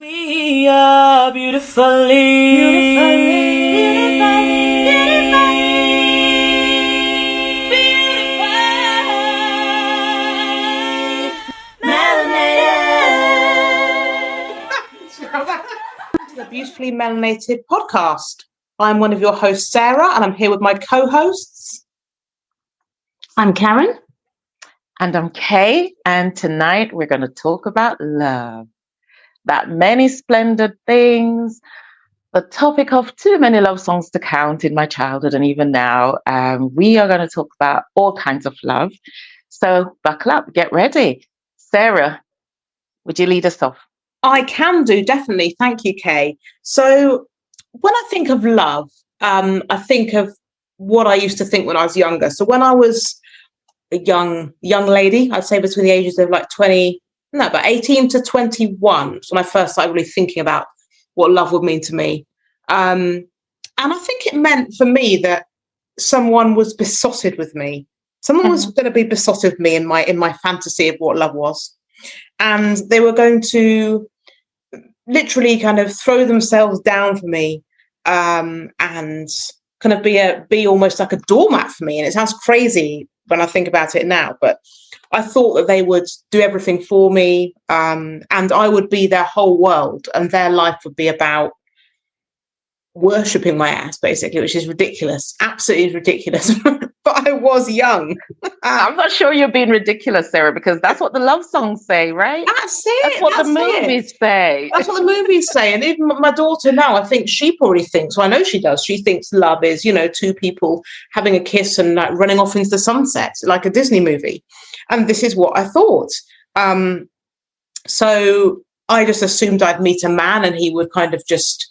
We are the Beautifully Melanated Podcast. I'm one of your hosts, Sarah, and I'm here with my co-hosts. I'm Karen. And I'm Kay, and tonight we're going to talk about love. That many splendid things, the topic of too many love songs to count in my childhood and even now. We are going to talk about all kinds of love. So buckle up, get ready. Sarah, would you lead us off? I can do, definitely. Thank you, Kay. So when I think of love, I think of what I used to think when I was younger. So when I was a young lady, I'd say between the ages of like 18 to 21, was when I first started really thinking about what love would mean to me. And I think it meant for me that someone was besotted with me. Someone was going to be besotted with me in my fantasy of what love was. And they were going to literally kind of throw themselves down for me, and kind of be almost like a doormat for me. And it sounds crazy when I think about it now, but I thought that they would do everything for me, and I would be their whole world, and their life would be about worshipping my ass, basically, which is ridiculous, absolutely ridiculous. But I was young. I'm not sure you're being ridiculous, Sarah, because that's what the love songs say, right? That's it. That's what the movies say. That's what the movies say. And even my daughter now, I think she probably thinks, well, I know she does. She thinks love is, two people having a kiss and like running off into the sunset, like a Disney movie. And this is what I thought. So I just assumed I'd meet a man and he would kind of just,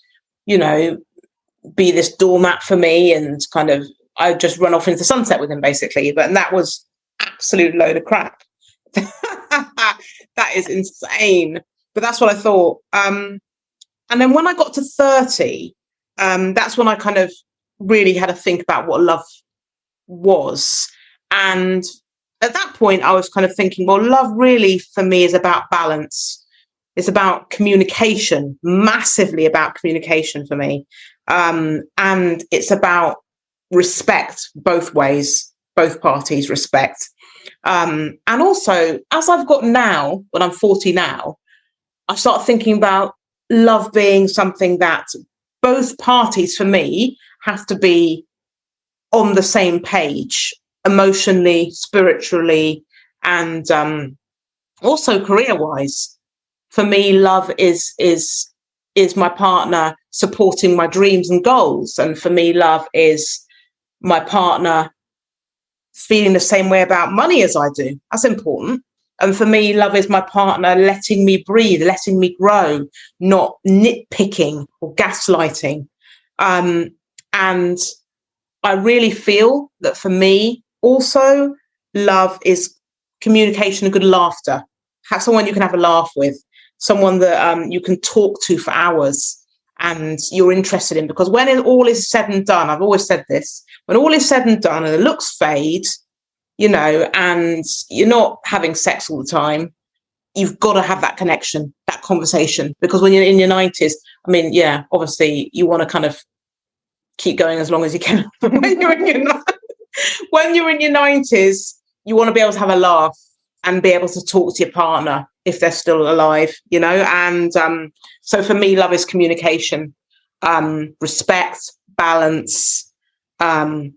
be this doormat for me, and kind of I'd just run off into the sunset with him, basically. But that was absolute load of crap. That is insane. But that's what I thought. And then when I got to 30, that's when I kind of really had to think about what love was. And at that point, I was kind of thinking, well, love really for me is about balance. It's about communication, massively about communication for me. And it's about respect both ways, both parties respect. And also, as I've got now, when I'm 40 now, I start thinking about love being something that both parties, for me, have to be on the same page, emotionally, spiritually, and also career-wise. For me, love is my partner supporting my dreams and goals. And for me, love is my partner feeling the same way about money as I do. That's important. And for me, love is my partner letting me breathe, letting me grow, not nitpicking or gaslighting. And I really feel that for me, also, love is communication and good laughter. Have someone you can have a laugh with, someone that you can talk to for hours and you're interested in. Because when all is said and done, I've always said this, when all is said and done and the looks fade, and you're not having sex all the time, you've got to have that connection, that conversation. Because when you're in your 90s, obviously you want to kind of keep going as long as you can. when you're in your 90s, you want to be able to have a laugh and be able to talk to your partner if they're still alive, and so for me, love is communication, respect, balance, and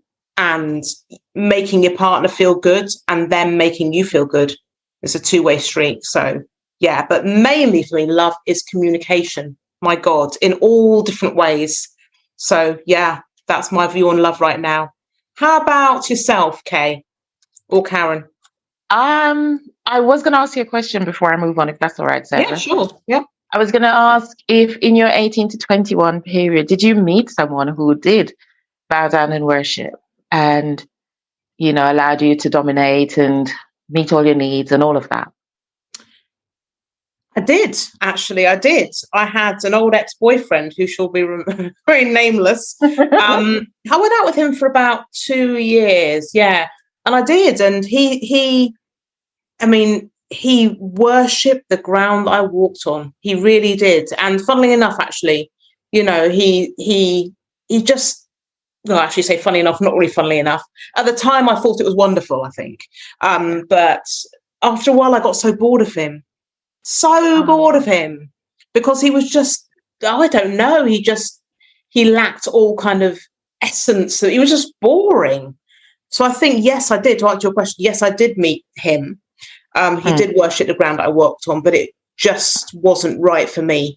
making your partner feel good and them making you feel good. It's a two-way street. So yeah, but mainly for me, love is communication, my God, in all different ways. So yeah, that's my view on love right now. How about yourself, Kay or Karen? I was going to ask you a question before I move on, if that's all right, Sarah. Yeah, sure. Yeah. I was going to ask if in your 18 to 21 period, did you meet someone who did bow down and worship and, allowed you to dominate and meet all your needs and all of that? I did, actually. I did. I had an old ex-boyfriend who shall be very nameless. I went out with him for about 2 years. Yeah. And I did. And he he worshipped the ground I walked on. He really did. And funnily enough, actually, he just, well, actually say funny enough, not really funnily enough. At the time, I thought it was wonderful, I think. But after a while, I got so bored of him. Bored of him. Because he was just, I don't know, he lacked all kind of essence. He was just boring. So I think, yes, I did. To answer your question, yes, I did meet him. He did worship the ground I walked on, but it just wasn't right for me.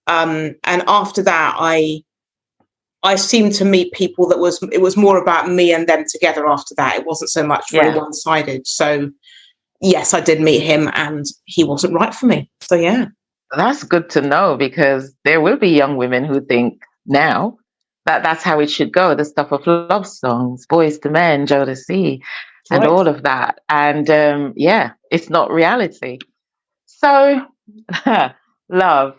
And after that, I seemed to meet people it was more about me and them together after that. It wasn't so much very one-sided. So yes, I did meet him and he wasn't right for me. So yeah. That's good to know, because there will be young women who think now that that's how it should go. The stuff of love songs, Boys to Men, Joe to See, and all of that. And it's not reality. So love.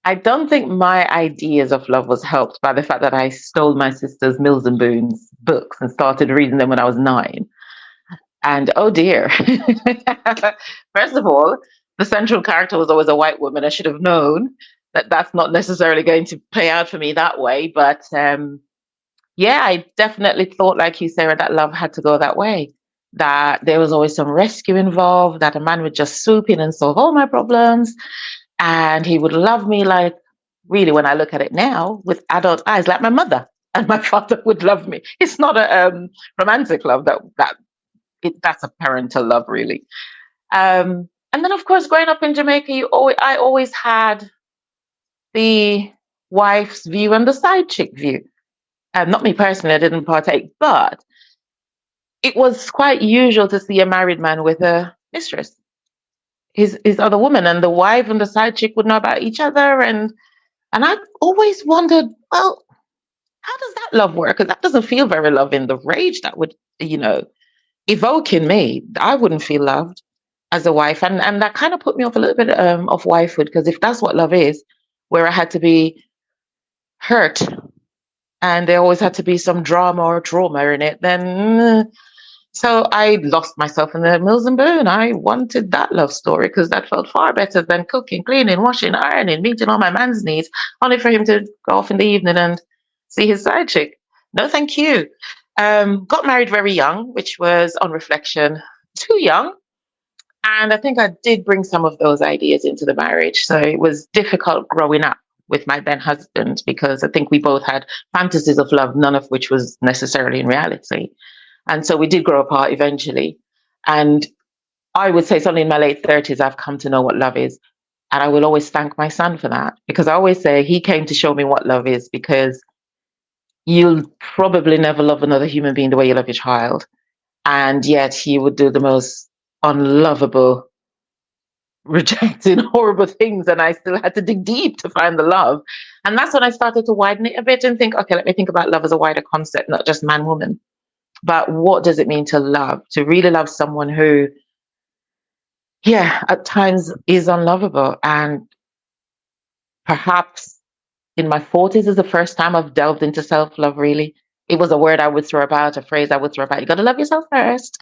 I don't think my ideas of love was helped by the fact that I stole my sister's Mills and Boons books and started reading them when I was 9. And oh dear. First of all, the central character was always a white woman. I should have known that that's not necessarily going to play out for me that way. But I definitely thought, like you, Sarah, that love had to go that way. That there was always some rescue involved, that a man would just swoop in and solve all my problems. And he would love me like, really, when I look at it now, with adult eyes, like my mother and my father would love me. It's not a romantic love, that's a parental love, really. And then, of course, growing up in Jamaica, I always had the wife's view and the side chick view. Not me personally, I didn't partake, but it was quite usual to see a married man with a mistress, his other woman, and the wife and the side chick would know about each other. And I always wondered, well, how does that love work? Because that doesn't feel very loving. The rage that would, evoke in me, I wouldn't feel loved as a wife. And that kind of put me off a little bit of wifehood, because if that's what love is, where I had to be hurt and there always had to be some drama or trauma in it, then so I lost myself in the Mills and Boon. I wanted that love story because that felt far better than cooking, cleaning, washing, ironing, meeting all my man's needs, only for him to go off in the evening and see his side chick. No, thank you. Got married very young, which was, on reflection, too young. And I think I did bring some of those ideas into the marriage. So it was difficult growing up with my then husband, because I think we both had fantasies of love, none of which was necessarily in reality. And so we did grow apart eventually. And I would say, certainly in my late 30s, I've come to know what love is. And I will always thank my son for that, because I always say he came to show me what love is, because you'll probably never love another human being the way you love your child. And yet he would do the most unlovable, rejecting, horrible things. And I still had to dig deep to find the love. And that's when I started to widen it a bit and think, okay, let me think about love as a wider concept, not just man, woman. But what does it mean to love? To really love someone who, at times is unlovable. And perhaps in my 40s is the first time I've delved into self-love, really. It was a word I would throw about, a phrase I would throw about. You got to love yourself first.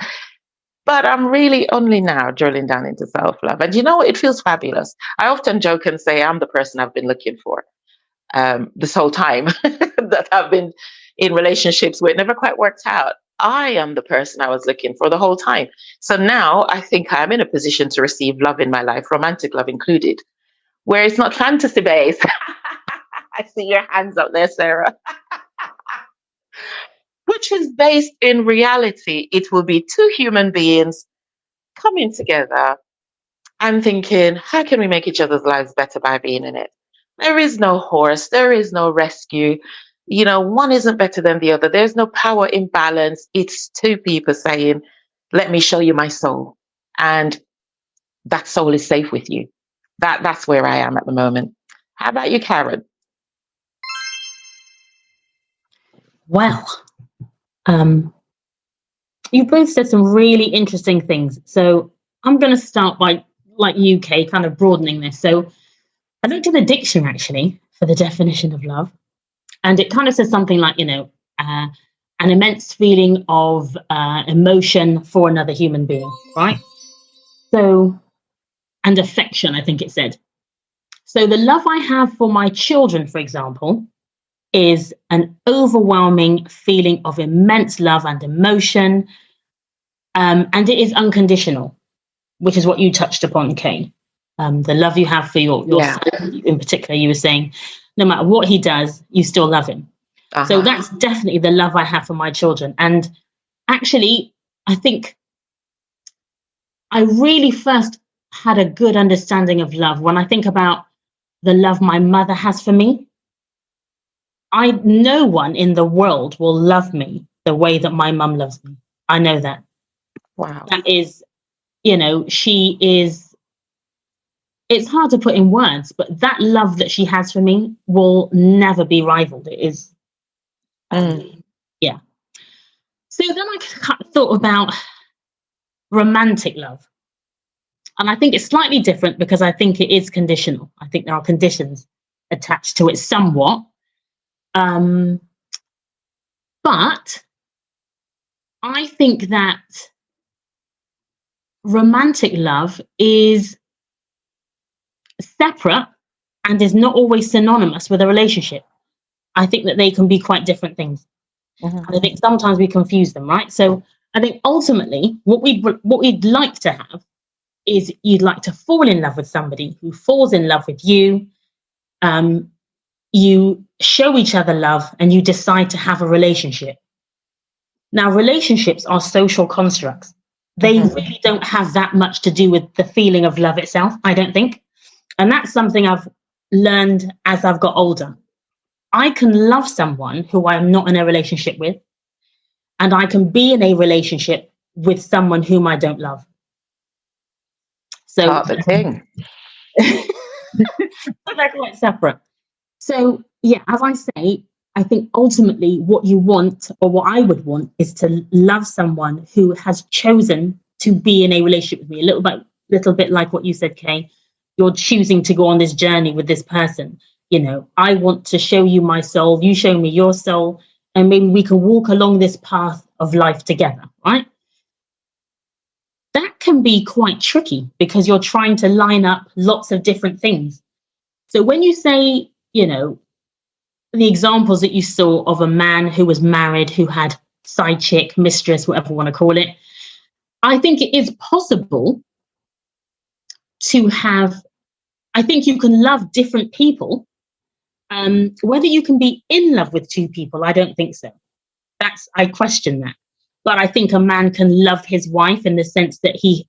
But I'm really only now drilling down into self-love. And it feels fabulous. I often joke and say I'm the person I've been looking for this whole time that I've been in relationships where it never quite worked out. I am the person I was looking for the whole time. So now I think I'm in a position to receive love in my life, romantic love included, where it's not fantasy based. I see your hands up there, Sarah. Which is based in reality. It will be two human beings coming together and thinking, how can we make each other's lives better by being in it? There is no horse. There is no rescue. One isn't better than the other. There's no power imbalance. It's two people saying, let me show you my soul. And that soul is safe with you. That's where I am at the moment. How about you, Karen? Well, you both said some really interesting things. So I'm going to start by, like UK, kind of broadening this. So I looked at the dictionary, actually, for the definition of love. And it kind of says something like, an immense feeling of emotion for another human being, right? So and affection, I think it said. So the love I have for my children, for example, is an overwhelming feeling of immense love and emotion. And it is unconditional, which is what you touched upon, Kay. The love you have for your son, in particular, you were saying, no matter what he does, you still love him. So that's definitely the love I have for my children. And actually, I think I really first had a good understanding of love when I think about the love my mother has for me. No one in the world will love me the way that my mum loves me. I know that. Wow. That is, she is, it's hard to put in words, but that love that she has for me will never be rivaled. It is, yeah. So then I thought about romantic love. And I think it's slightly different because I think it is conditional. I think there are conditions attached to it somewhat. But I think that romantic love is separate and is not always synonymous with a relationship. I think that they can be quite different things. And I think sometimes we confuse them, right? So I think ultimately what we'd like to have is you'd like to fall in love with somebody who falls in love with you. You show each other love and you decide to have a relationship. Now, relationships are social constructs. They really don't have that much to do with the feeling of love itself, I don't think. And that's something I've learned as I've got older. I can love someone who I'm not in a relationship with, and I can be in a relationship with someone whom I don't love. So Part of the thing. They're quite separate. So, yeah, as I say, I think ultimately what you want, or what I would want, is to love someone who has chosen to be in a relationship with me. A little bit like what you said, Kay. You're choosing to go on this journey with this person. I want to show you my soul, you show me your soul, and maybe we can walk along this path of life together, right? That can be quite tricky because you're trying to line up lots of different things. So when you say, the examples that you saw of a man who was married, who had side chick, mistress, whatever you want to call it, I think it is possible to have, I think you can love different people. Whether you can be in love with two people, I don't think so. I question that. But I think a man can love his wife in the sense that he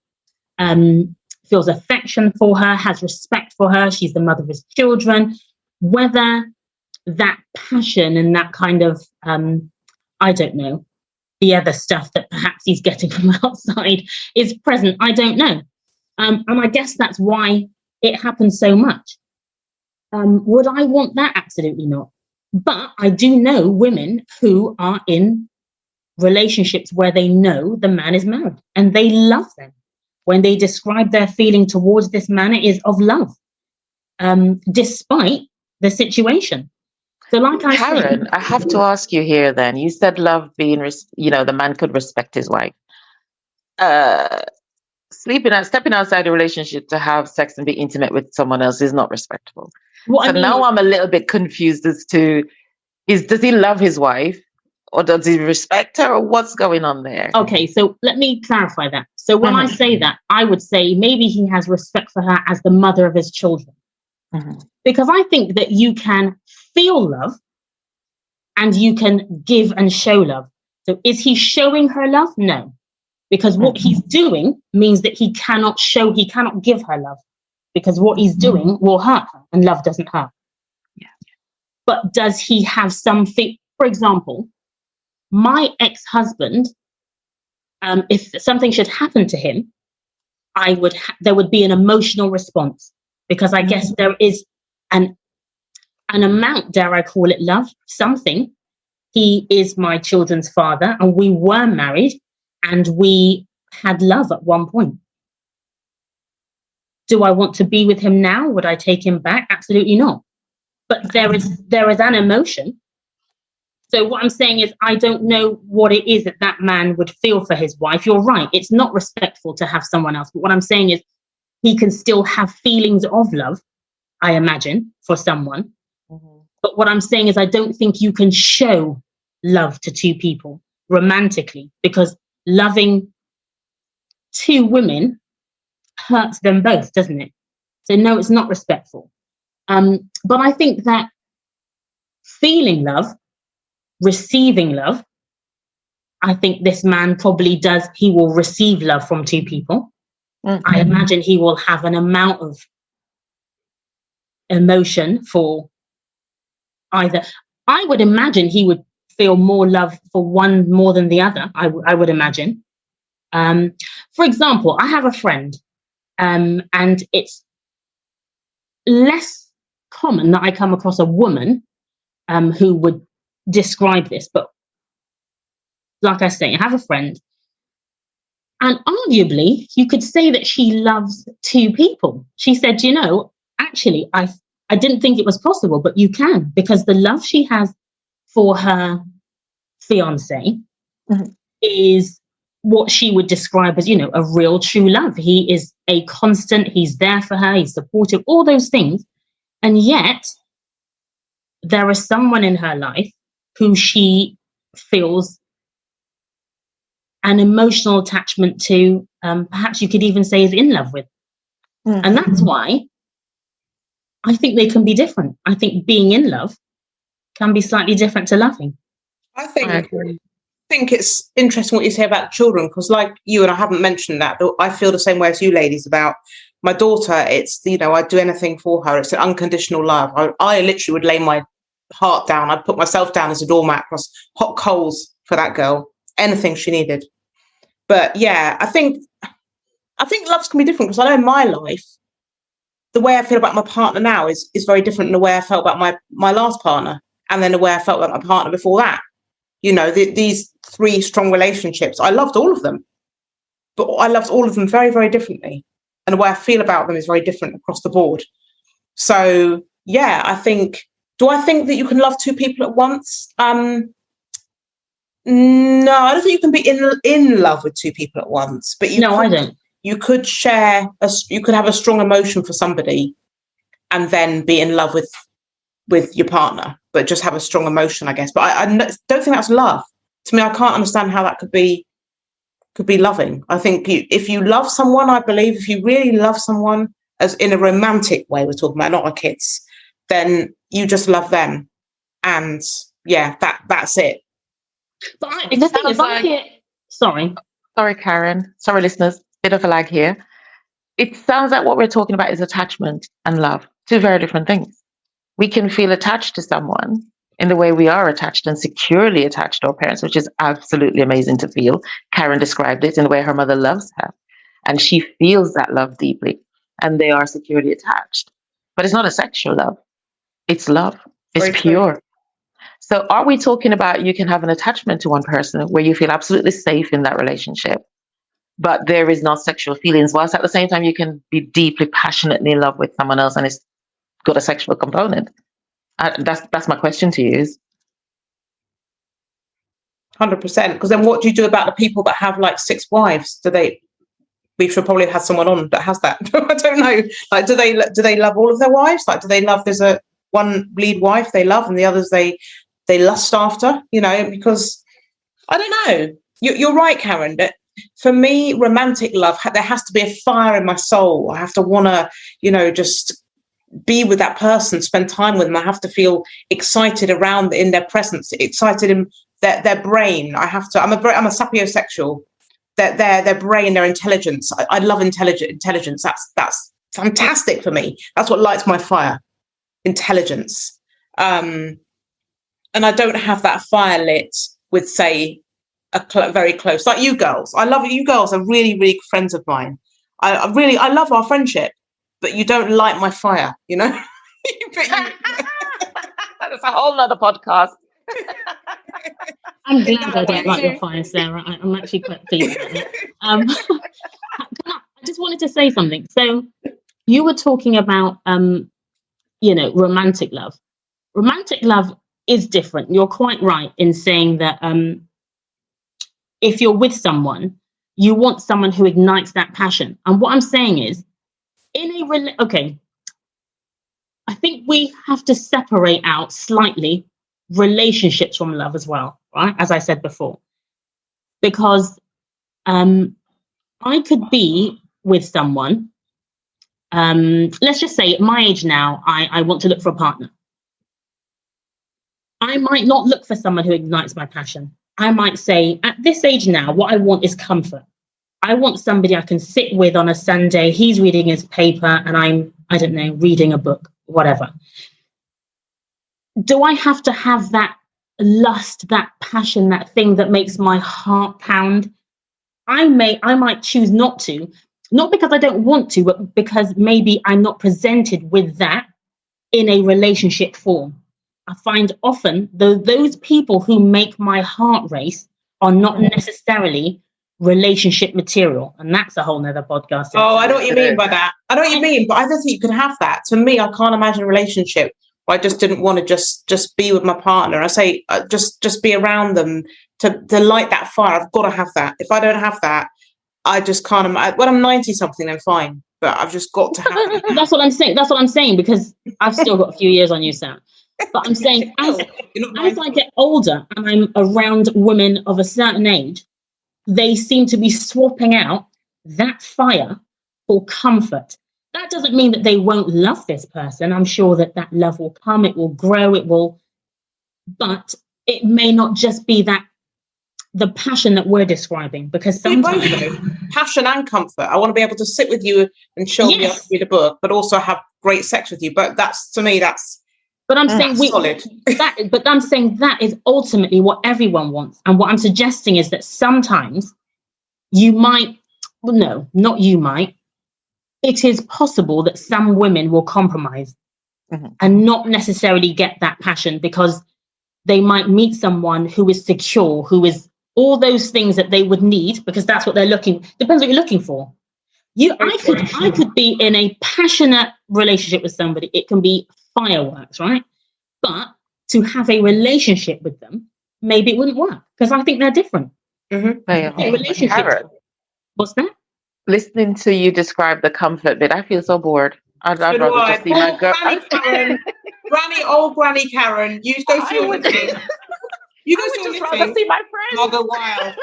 feels affection for her, has respect for her. She's the mother of his children. Whether that passion and that kind of, I don't know, the other stuff that perhaps he's getting from outside is present, I don't know. And I guess that's why it happens so much. Would I want that? Absolutely not. But I do know women who are in relationships where they know the man is married and they love them. When they describe their feeling towards this man, it is of love, despite the situation. So like Karen, I have to ask you here then. You said love being, the man could respect his wife. Stepping outside a relationship to have sex and be intimate with someone else is not respectable. Now I'm a little bit confused as to, does he love his wife or does he respect her, or what's going on there? Okay, so let me clarify that. So when I say that, I would say maybe he has respect for her as the mother of his children. Because I think that you can feel love and you can give and show love. So is he showing her love? No. Because what he's doing means that he cannot give her love. Because what he's doing will hurt her, and love doesn't hurt. Yeah. But does he have something, for example, my ex-husband, if something should happen to him, there would be an emotional response, because I guess there is an amount, dare I call it, love, something. He is my children's father, and we were married, and we had love at one point. Do I want to be with him now? Would I take him back? Absolutely not. But there is an emotion. So what I'm saying is, I don't know what it is that man would feel for his wife. You're right. It's not respectful to have someone else. But what I'm saying is, he can still have feelings of love, I imagine, for someone. Mhm. But what I'm saying is I don't think you can show love to two people romantically, because loving two women hurts them both, doesn't it? So no, it's not respectful. But I think that feeling love, receiving love, I think this man probably does. He will receive love from two people. Mhm. I imagine he will have an amount of emotion for either. I would imagine he would feel more love for one more than the other. I would imagine. For example, I have a friend, and it's less common that I come across a woman who would describe this. But like I say, I have a friend, and arguably you could say that she loves two people. She said, actually, I didn't think it was possible, but you can, because the love she has for her fiance Mhm. is what she would describe as, a real true love. He is a constant, he's there for her, he's supportive, all those things. And yet there is someone in her life who she feels an emotional attachment to, perhaps you could even say is in love with. Mhm. And that's why I think they can be different. I think being in love can be slightly different to loving. I think I agree. think it's interesting what you say about children, because like you, and I haven't mentioned that, but I feel the same way as you ladies about my daughter. It's, I'd do anything for her. It's an unconditional love. I literally would lay my heart down. I'd put myself down as a doormat across hot coals for that girl, anything she needed. But yeah, I think loves can be different, because I know in my life, the way I feel about my partner now is very different than the way I felt about my last partner, and then the way I felt about my partner before that. These 3 strong relationships, I loved all of them, but I loved all of them very, very differently. And the way I feel about them is very different across the board. So, yeah, do I think that you can love two people at once? No, I don't think you can be in love with two people at once, but I don't. You could you could have a strong emotion for somebody and then be in love with your partner, but just have a strong emotion, I guess. But I don't think that's love. To me, I can't understand how that could be loving. I think if you love someone, I believe if you really love someone, as in a romantic way, we're talking about, not our kids, then you just love them, and yeah, that's it. But Sorry, Karen. Sorry, listeners. Bit of a lag here. It sounds like what we're talking about is attachment and love. 2 very different things. We can feel attached to someone in the way we are attached and securely attached to our parents, which is absolutely amazing to feel. Karen described it in the way her mother loves her, and she feels that love deeply, and they are securely attached. But it's not a sexual love. It's love. It's Very pure. true. So are we talking about you can have an attachment to one person where you feel absolutely safe in that relationship, but there is not sexual feelings, whilst at the same time you can be deeply, passionately in love with someone else and it's got a sexual component? That's my question to you. 100%. Because then, what do you do about the people that have like 6 wives? We should probably have had someone on that has that. I don't know. Like, do they love all of their wives? Like, do they love? There's a one lead wife they love, and the others they lust after. Because I don't know. You're right, Karen. That for me, romantic love, there has to be a fire in my soul. I have to want to, just be with that person, spend time with them. I have to feel excited in their presence, excited in their brain. I'm a sapiosexual. Their brain, their intelligence. I love intelligence. That's fantastic for me. That's what lights my fire. Intelligence. And I don't have that fire lit with, say, very close, like you girls. I love you girls are really, really good friends of mine. I love our friendship, but you don't light my fire, That's a whole nother podcast. I'm glad I don't like your fire, Sarah. I'm actually quite pleased about that. I just wanted to say something. So you were talking about, romantic love. Romantic love is different. You're quite right in saying that if you're with someone, you want someone who ignites that passion. And what I'm saying is, Okay, I think we have to separate out slightly relationships from love as well, right? As I said before, because I could be with someone. Let's just say at my age now, I want to look for a partner. I might not look for someone who ignites my passion. I might say, at this age now, what I want is comfort. I want somebody I can sit with on a Sunday. He's reading his paper and I don't know, reading a book, whatever. Do I have to have that lust, that passion, that thing that makes my heart pound? I might choose not to, not because I don't want to, but because maybe I'm not presented with that in a relationship form. I find often those people who make my heart race are not necessarily relationship material. And that's a whole nother podcast. Oh, I know what you mean by that. I know what you mean, but I don't think you can have that. To me, I can't imagine a relationship where I just didn't want to just be with my partner. I say just be around them to light that fire. I've got to have that. If I don't have that, I just can't imagine. When I'm 90 something, then fine. But I've just got to have it. That's what I'm saying. That's what I'm saying, because I've still got a few years on you, Sam. But I'm saying as I get older and I'm around women of a certain age, they seem to be swapping out that fire for comfort. That doesn't mean that they won't love this person. I'm sure that love will come, it will grow, but it may not just be the passion that we're describing, because sometimes passion and comfort. I want to be able to sit with you and show me how to read a book, but also have great sex with you. But that's, to me, that's. But I'm saying solid. But I'm saying that is ultimately what everyone wants. And what I'm suggesting is that sometimes you might, well, no, not you might. It is possible that some women will compromise and not necessarily get that passion, because they might meet someone who is secure, who is all those things that they would need, because that's what they're looking. Depends what you're looking for. I could be in a passionate relationship with somebody. It can be fireworks, right? But to have a relationship with them, maybe it wouldn't work, because I think they're different. Relationship. What's that? Listening to you describe the comfort bit, I feel so bored. I'd rather just see my girl. Old Granny Karen, you go see your thing. You go see rather see my friends. I'll go wild. I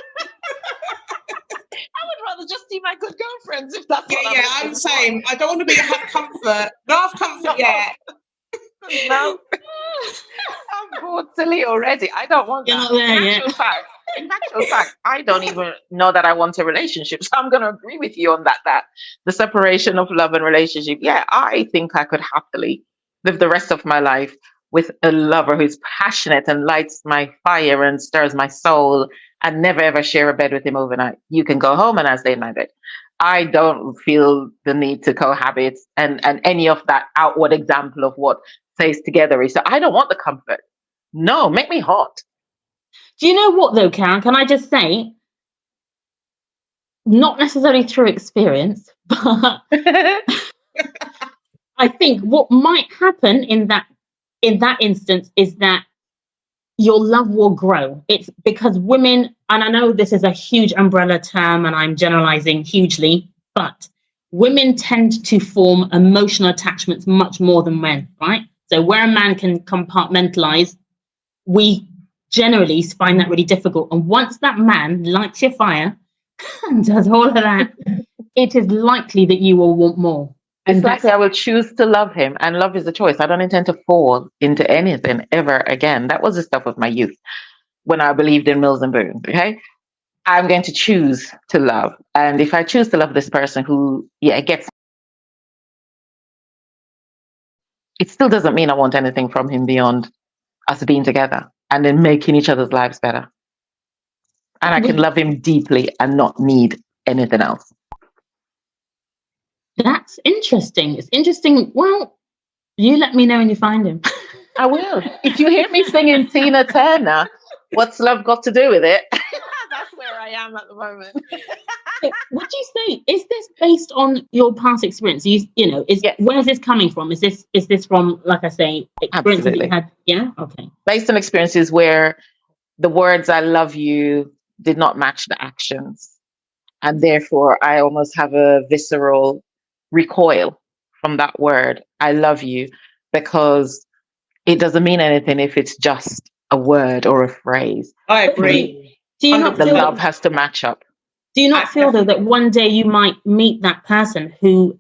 would rather just see my good girlfriends, if that's I'm the same. I don't want to have comfort. Not have comfort yet. No. I'm bored silly already. I don't want that. In actual fact, I don't even know that I want a relationship. So I'm going to agree with you on that the separation of love and relationship. Yeah, I think I could happily live the rest of my life with a lover who's passionate and lights my fire and stirs my soul, and never ever share a bed with him overnight. You can go home and I stay in my bed. I don't feel the need to cohabit and any of that outward example of what stays together is. So I don't want the comfort. No, make me hot. Do you know what though, Karen? Can I just say, not necessarily through experience, but I think what might happen in that instance is that your love will grow. It's because women, and I know this is a huge umbrella term and I'm generalizing hugely, but women tend to form emotional attachments much more than men, right? So where a man can compartmentalize, we generally find that really difficult. And once that man lights your fire and does all of that, it is likely that you will want more. It's likely I will choose to love him, and love is a choice. I don't intend to fall into anything ever again. That was the stuff of my youth when I believed in Mills and Boone. Okay, I'm going to choose to love, and if I choose to love this person who, it gets, it still doesn't mean I want anything from him beyond us being together and then making each other's lives better. And I can love him deeply and not need anything else. That's interesting. It's interesting. Well, you let me know when you find him. I will. If you hear me singing Tina Turner, what's love got to do with it? That's where I am at the moment. Would you say, is this based on your past experience? Where's this coming from? Is this from, like I say, experiences that you had? Yeah? Okay. Based on experiences where the words I love you did not match the actions. And therefore, I almost have a visceral recoil from that word, I love you, because it doesn't mean anything if it's just a word or a phrase. I agree. Do you not The feel love has to match up. Do you not feel though that one day you might meet that person who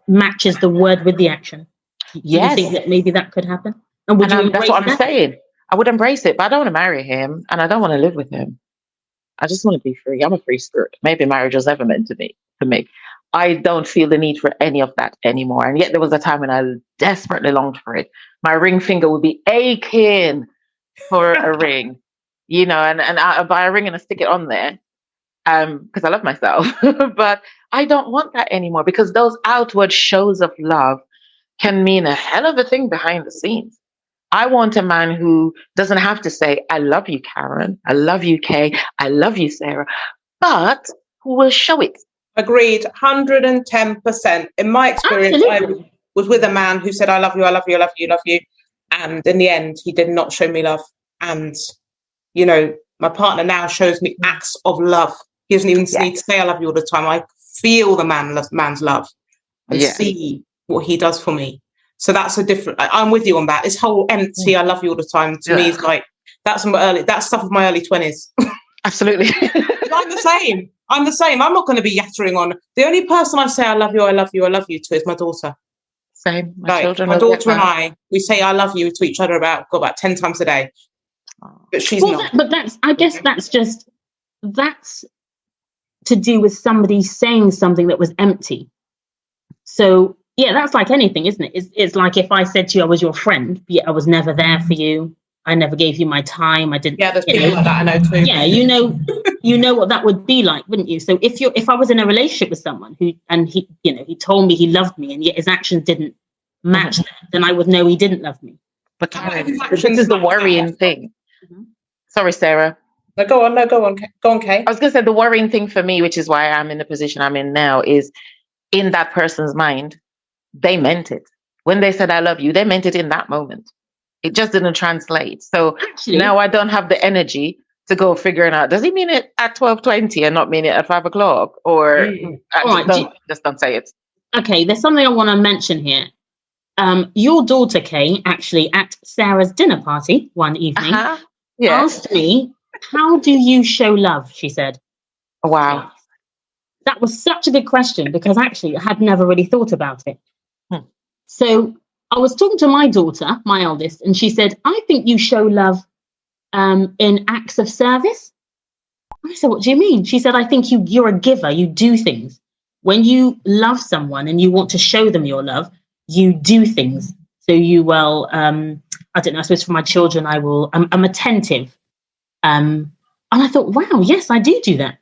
matches the word with the action? Do you think that maybe that could happen? And would you embrace that's what I'm that? saying. I would embrace it, but I don't want to marry him, and I don't want to live with him. I just want to be free. I'm a free spirit. Maybe marriage was never meant to be for me. I don't feel the need for any of that anymore. And yet there was a time when I desperately longed for it. My ring finger would be aching for a ring, and I buy a ring and I stick it on there because I love myself. But I don't want that anymore, because those outward shows of love can mean a hell of a thing behind the scenes. I want a man who doesn't have to say, I love you, Karen. I love you, Kay. I love you, Sarah. But who will show it. Agreed, 110%. In my experience, Absolutely. I was with a man who said, I love you, I love you, I love you, I love you. And in the end, he did not show me love. And, my partner now shows me acts of love. He doesn't even need to say I love you all the time. I feel the man's love and see what he does for me. So that's a different, I'm with you on that. This whole empty, I love you all the time, to me is like, that's stuff of my early 20s. Absolutely. I'm the same. I'm not going to be yattering on. The only person I say I love you, I love you, I love you to is my daughter. Same. My daughter and I, we say I love you to each other about 10 times a day. But she's not. I guess that's to do with somebody saying something that was empty. So yeah, that's like anything, isn't it? It's like if I said to you I was your friend, but yet I was never there for you. I never gave you my time. I didn't. Yeah, there's people like that I know too. Yeah, you know what that would be like, wouldn't you? So if I was in a relationship with someone he told me he loved me and yet his actions didn't match that, then I would know he didn't love me. But Karen, this is the worrying thing. Mm-hmm. Sorry, Sarah. No, go on, Kay. I was going to say the worrying thing for me, which is why I'm in the position I'm in now, is in that person's mind, they meant it. When they said I love you, they meant it in that moment. It just didn't translate. So now I don't have the energy to go figuring out, does he mean it at 12:20 and not mean it at 5 o'clock? Or just don't say it. Okay, there's something I want to mention here. Your daughter, Kay, actually at Sarah's dinner party one evening, asked me, how do you show love? She said. Wow. That was such a good question, because actually I had never really thought about it. So I was talking to my daughter, my eldest, and she said, I think you show love in acts of service. I said, what do you mean? She said, I think you're a giver. You do things. When you love someone and you want to show them your love, you do things. So you will, I don't know, I suppose for my children, I'm attentive. And I thought, wow, yes, I do that.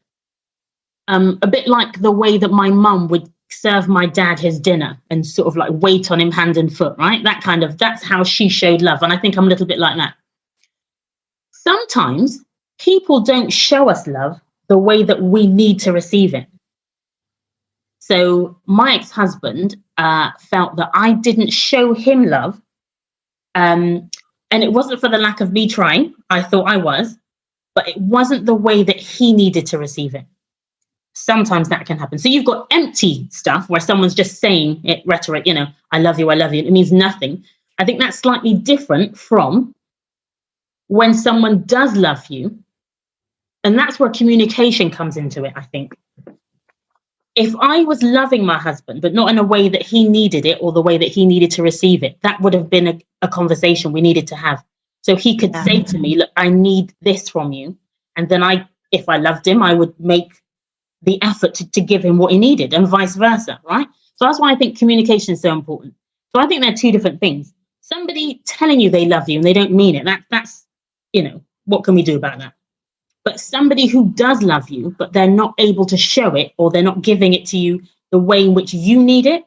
A bit like the way that my mum would serve my dad his dinner and sort of like wait on him hand and foot, right? That's how she showed love. And I think I'm a little bit like that. Sometimes people don't show us love the way that we need to receive it. So my ex-husband felt that I didn't show him love. And it wasn't for the lack of me trying. I thought I was, but it wasn't the way that he needed to receive it. Sometimes that can happen. So you've got empty stuff where someone's just saying it, rhetoric, I love you, it means nothing. I think that's slightly different from when someone does love you. And that's where communication comes into it, I think. If I was loving my husband, but not in a way that he needed it or the way that he needed to receive it, that would have been a conversation we needed to have. So he could say to me, look, I need this from you. And then if I loved him, I would make the effort to give him what he needed, and vice versa, right? So that's why I think communication is so important. So I think they're two different things. Somebody telling you they love you and they don't mean it, that's what can we do about that? But somebody who does love you, but they're not able to show it, or they're not giving it to you the way in which you need it,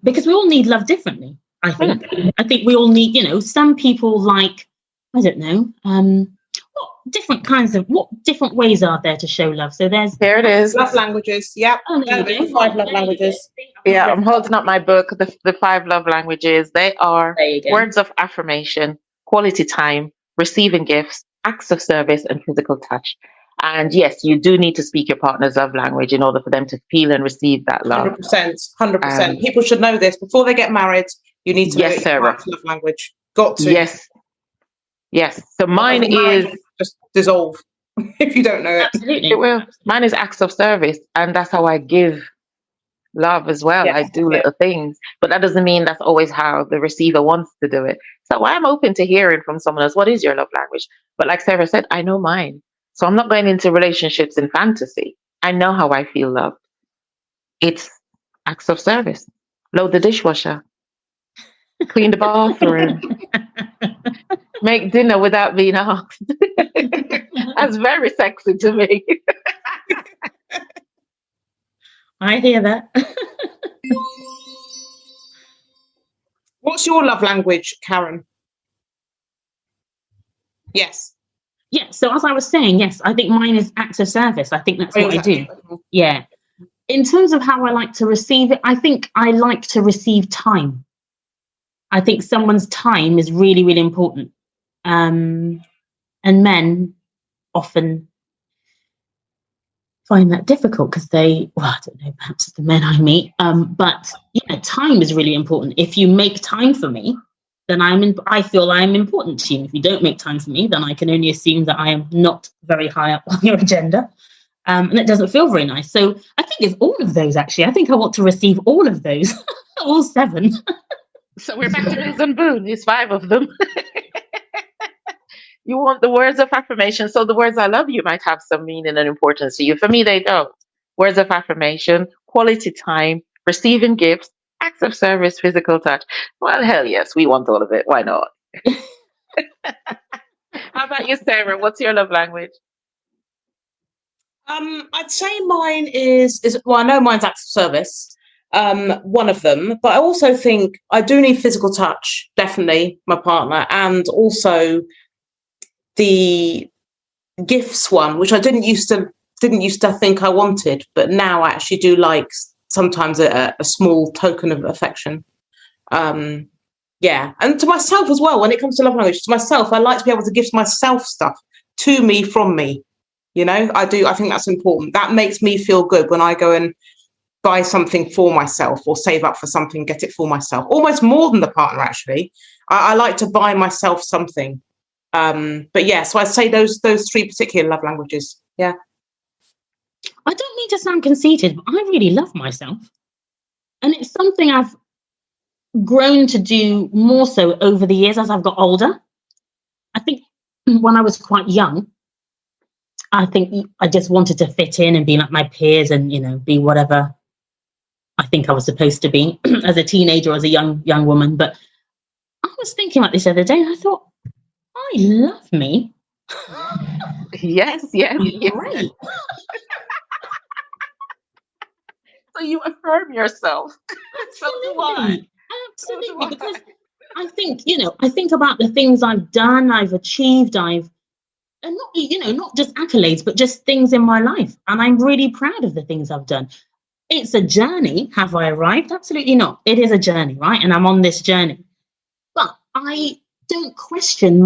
because we all need love differently, I think. I think we all need, some people like, I don't know, what different ways are there to show love? So here it is. Love languages. Yep. Oh, there you go. 5 love languages. Yeah, I'm holding up my book, the 5 love languages. They are words of affirmation, quality time, receiving gifts, acts of service, and physical touch. And yes, you do need to speak your partner's love language in order for them to feel and receive that love. 100%. 100%. People should know this. Before they get married, you need to know your partner's love language. Got to. Yes. Yes. So mine is... just dissolve if you don't know it. Absolutely. It will. Mine is acts of service. And that's how I give love as well. I do little things. But that doesn't mean that's always how the receiver wants to do it. So I'm open to hearing from someone else, what is your love language? But like Sarah said, I know mine. So I'm not going into relationships in fantasy. I know how I feel loved. It's acts of service. Load the dishwasher. Clean the bathroom. Make dinner without being asked. That's very sexy to me. I hear that. What's your love language, Karen? Yes. Yeah, so as I was saying, yes, I think mine is acts of service. I think that's what I do. Yeah. In terms of how I like to receive it, I think I like to receive time. I think someone's time is really, really important. And men often find that difficult because I don't know, perhaps it's the men I meet. But yeah, time is really important. If you make time for me, then I feel I am important to you. If you don't make time for me, then I can only assume that I am not very high up on your agenda. And it doesn't feel very nice. So I think it's all of those, actually. I think I want to receive all of those, all 7. So we're back to Mills and Boone. There's 5 of them. You want the words of affirmation. So the words I love you might have some meaning and importance to you. For me, they don't. Words of affirmation, quality time, receiving gifts, acts of service, physical touch. Well, hell yes, we want all of it. Why not? How about you, Sarah? What's your love language? I'd say mine is well, I know mine's acts of service. One of them, but I also think I do need physical touch, definitely, my partner, and also the gifts one, which I didn't used to think I wanted, but now I actually do like sometimes a small token of affection. Yeah, and to myself as well. When it comes to love language, to myself, I like to be able to gift myself stuff to me from me. You know, I do. I think that's important. That makes me feel good when I go and buy something for myself or save up for something, get it for myself, almost more than the partner, actually. I like to buy myself something. But yeah, so I'd say those 3 particular love languages. Yeah. I don't mean to sound conceited, but I really love myself. And it's something I've grown to do more so over the years as I've got older. I think when I was quite young, I think I just wanted to fit in and be like my peers and, you know, be whatever I think I was supposed to be as a teenager or as a young woman. But I was thinking about this the other day and I thought, I love me. Yes. Great. So you affirm yourself. So do I. Absolutely. Because I think, I think about the things I've done, I've achieved, and not just accolades, but just things in my life. And I'm really proud of the things I've done. It's a journey. Have I arrived? Absolutely not. It is a journey, right? And I'm on this journey. But I don't question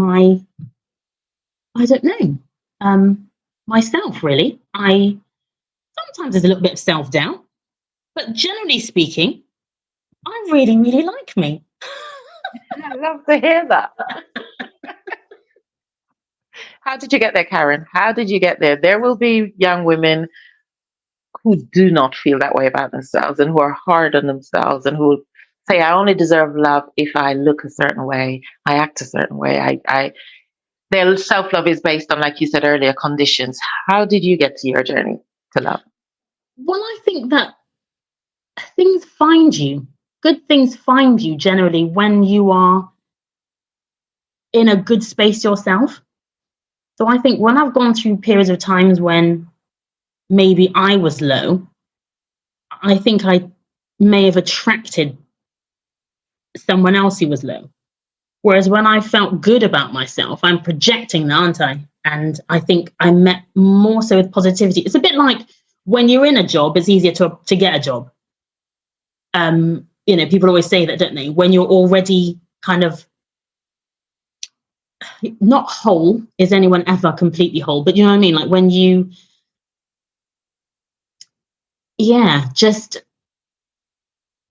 myself, really. Sometimes there's a little bit of self-doubt, but generally speaking, I really, really like me. I love to hear that. How did you get there, Karen? How did you get there? There will be young women who do not feel that way about themselves and who are hard on themselves and who say, I only deserve love if I look a certain way, I act a certain way. Their self-love is based on, like you said earlier, conditions. How did you get to your journey to love? Well, I think that things find you. Good things find you generally when you are in a good space yourself. So I think when I've gone through periods of times when maybe I was low, I think I may have attracted someone else who was low. Whereas when I felt good about myself, I'm projecting that, aren't I? And I think I met more so with positivity. It's a bit like when you're in a job, it's easier to get a job. People always say that, don't they? When you're already kind of not whole, is anyone ever completely whole? But you know what I mean? Like when you, just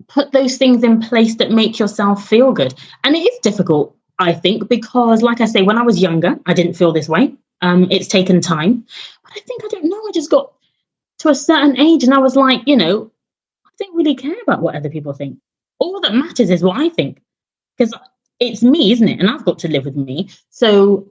put those things in place that make yourself feel good. And it is difficult, I think, because like I say, when I was younger, I didn't feel this way. It's taken time. But I don't know, I just got to a certain age and I was like, I don't really care about what other people think. All that matters is what I think. Because it's me, isn't it? And I've got to live with me. So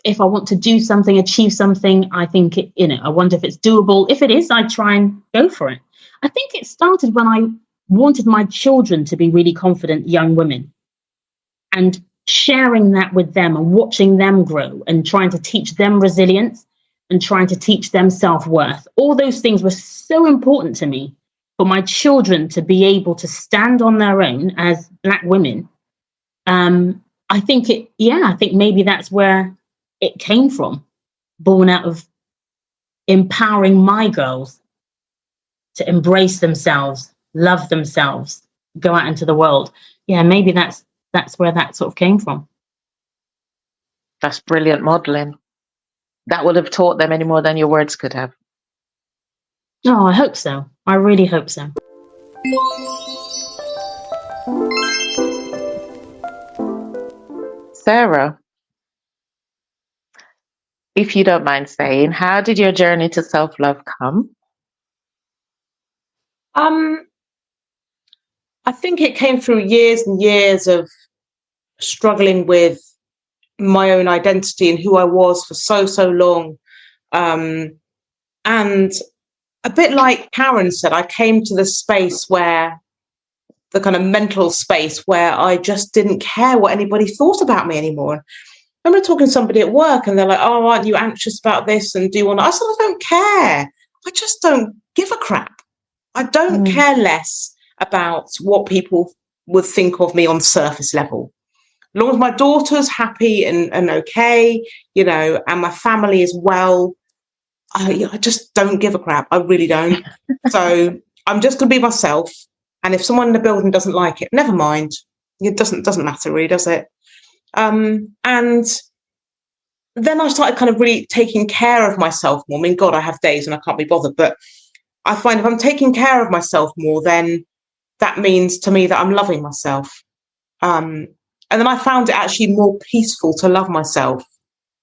if I want to do something, achieve something, I think, I wonder if it's doable. If it is, I try and go for it. I think it started when I wanted my children to be really confident young women, and sharing that with them and watching them grow and trying to teach them resilience and trying to teach them self-worth. All those things were so important to me, for my children to be able to stand on their own as Black women. I think maybe that's where it came from, born out of empowering my girls to embrace themselves, love themselves, go out into the world. Yeah, maybe that's where that sort of came from. That's brilliant modeling. That would have taught them any more than your words could have. Oh, I hope so. I really hope so. Sarah, if you don't mind saying, how did your journey to self-love come? I think it came through years and years of struggling with my own identity and who I was for so long. And a bit like Karen said, I came to the space where, the kind of mental space where I just didn't care what anybody thought about me anymore. I remember talking to somebody at work and they're like, oh, aren't you anxious about this? And do you want to? I said, I don't care. I just don't give a crap. I don't care less about what people would think of me on surface level. As long as my daughter's happy and okay, and my family is well, I just don't give a crap. I really don't. So I'm just going to be myself. And if someone in the building doesn't like it, never mind. It doesn't matter really, does it? And then I started kind of really taking care of myself more. I mean, God, I have days when I can't be bothered, but I find if I'm taking care of myself more, then that means to me that I'm loving myself. And then I found it actually more peaceful to love myself.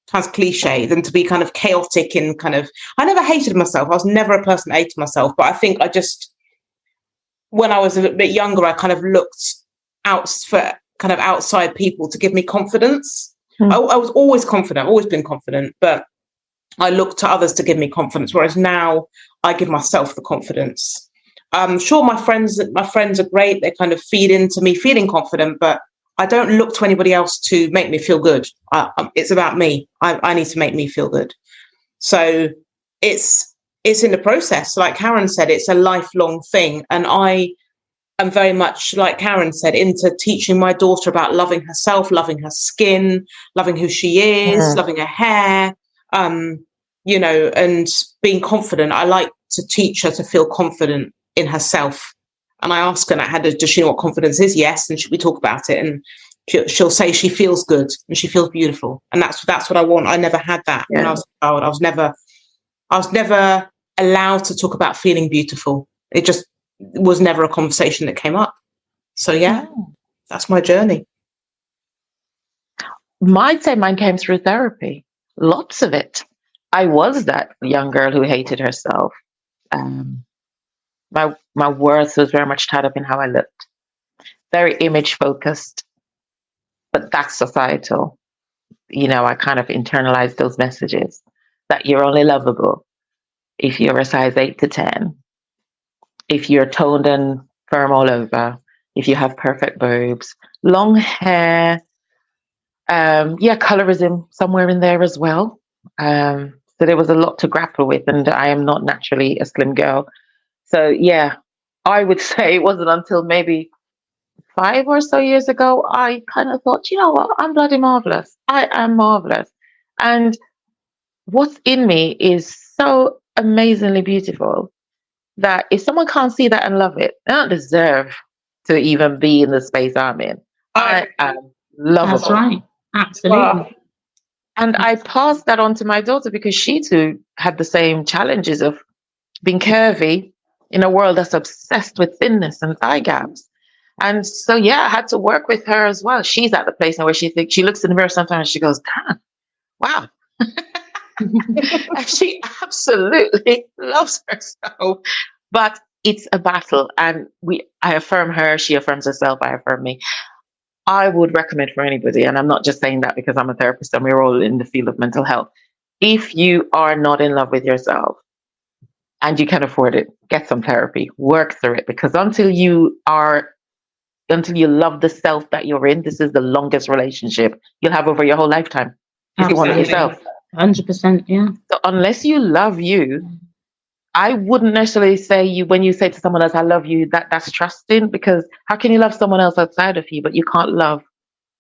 Sounds cliche, than to be kind of chaotic and I never hated myself. I was never a person that hated myself, but I think when I was a bit younger, I kind of looked out for kind of outside people to give me confidence. I was always confident, always been confident, but I looked to others to give me confidence, whereas now I give myself the confidence. Sure, my friends are great. They kind of feed into me feeling confident, but I don't look to anybody else to make me feel good. It's about me. I need to make me feel good. So it's in the process. Like Karen said, it's a lifelong thing. And I am very much, like Karen said, into teaching my daughter about loving herself, loving her skin, loving who she is, loving her hair, and being confident. I like to teach her to feel confident in herself. And I ask her, does she know what confidence is? Yes. And we talk about it. And she'll say she feels good and she feels beautiful. And that's what I want. I never had that when I was a child. I was never allowed to talk about feeling beautiful. It just was never a conversation that came up. So that's my journey. I'd say mine came through therapy. Lots of it. I was that young girl who hated herself. My worth was very much tied up in how I looked. Very image focused, but that's societal. I kind of internalized those messages that you're only lovable if you're a size 8 to 10, if you're toned and firm all over, if you have perfect boobs, long hair, colorism somewhere in there as well. So there was a lot to grapple with, and I am not naturally a slim girl. So I would say it wasn't until maybe 5 or so years ago, I kind of thought, you know what, I'm bloody marvelous. I am marvelous. And what's in me is so amazingly beautiful that if someone can't see that and love it, they don't deserve to even be in the space I'm in. I am lovable. That's right. Absolutely. And I passed that on to my daughter because she too had the same challenges of being curvy in a world that's obsessed with thinness and thigh gaps. And so, yeah, I had to work with her as well. She's at the place now where she thinks, she looks in the mirror sometimes and she goes, "Damn, wow." And she absolutely loves herself. But it's a battle. And I affirm her, she affirms herself, I affirm me. I would recommend for anybody, and I'm not just saying that because I'm a therapist and we're all in the field of mental health. If you are not in love with yourself and you can afford it, get some therapy, work through it, because until you love the self that you're in, this is the longest relationship you'll have over your whole lifetime. If you want yourself. 100%, yeah. So unless you love you, I wouldn't necessarily say when you say to someone else, "I love you," that's trusting, because how can you love someone else outside of you, but you can't love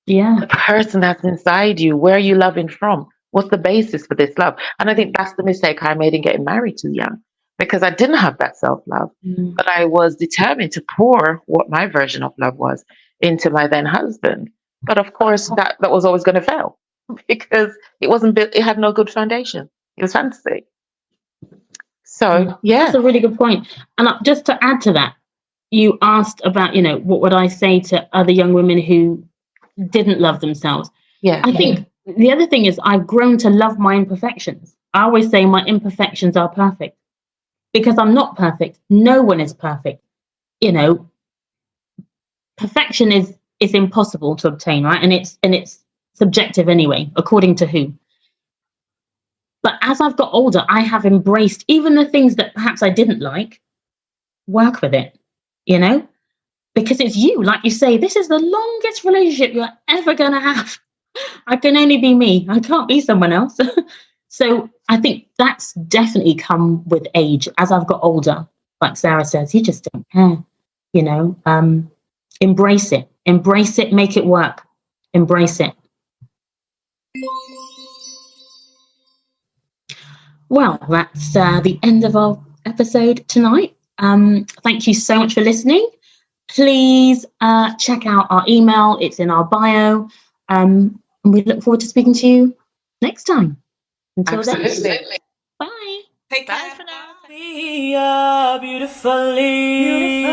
the person that's inside you? Where are you loving from? What's the basis for this love? And I think that's the mistake I made in getting married too young, because I didn't have that self-love, but I was determined to pour what my version of love was into my then husband. But of course, that was always going to fail because it wasn't built, it had no good foundation. It was fantasy. So, yeah. That's a really good point. And just to add to that, you asked about, what would I say to other young women who didn't love themselves? Yeah. I think the other thing is I've grown to love my imperfections. I always say my imperfections are perfect because I'm not perfect. No one is perfect. Perfection is impossible to obtain, right? And it's subjective anyway, according to who. But as I've got older, I have embraced even the things that perhaps I didn't like, work with it, because it's you. Like you say, this is the longest relationship you're ever going to have. I can only be me. I can't be someone else. So I think that's definitely come with age. As I've got older, like Sarah says, you just don't care, embrace it, make it work, embrace it. Well, that's the end of our episode tonight. Thank you so much for listening. Please check out our email. It's in our bio. And we look forward to speaking to you next time. Until then, bye. Take care. Bye for now. We are beautifully